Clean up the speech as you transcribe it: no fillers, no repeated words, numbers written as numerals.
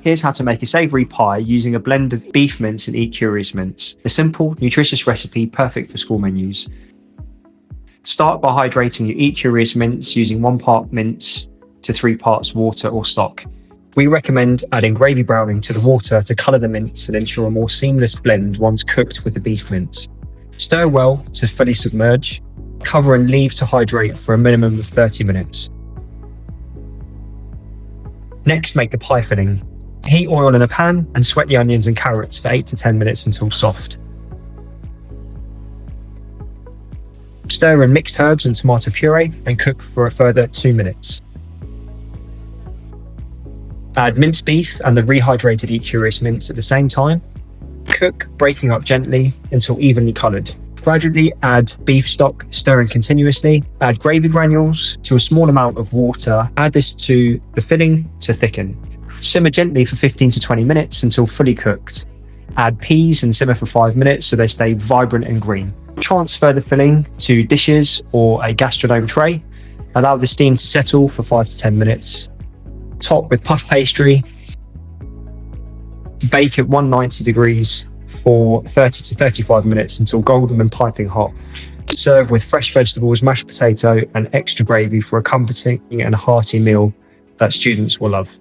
Here's how to make a savoury pie using a blend of beef mince and Eat Curious Mince. A simple, nutritious recipe perfect for school menus. Start by hydrating your Eat Curious mince using 1 part mince to 3 parts water or stock. We recommend adding gravy browning to the water to colour the mince and ensure a more seamless blend once cooked with the beef mince. Stir well to fully submerge. Cover and leave to hydrate for a minimum of 30 minutes. Next, make the pie filling. Heat oil in a pan and sweat the onions and carrots for 8 to 10 minutes until soft. Stir in mixed herbs and tomato puree and cook for a further 2 minutes. Add minced beef and the rehydrated Eat Curious mince at the same time. Cook, breaking up gently until evenly coloured. Gradually add beef stock, stirring continuously. Add gravy granules to a small amount of water. Add this to the filling to thicken. Simmer gently for 15 to 20 minutes until fully cooked. Add peas and simmer for 5 minutes so they stay vibrant and green. Transfer the filling to dishes or a gastronome tray. Allow the steam to settle for 5 to 10 minutes. Top with puff pastry. Bake at 190 degrees for 30 to 35 minutes until golden and piping hot. Serve with fresh vegetables, mashed potato and extra gravy for accompanying and hearty meal that students will love.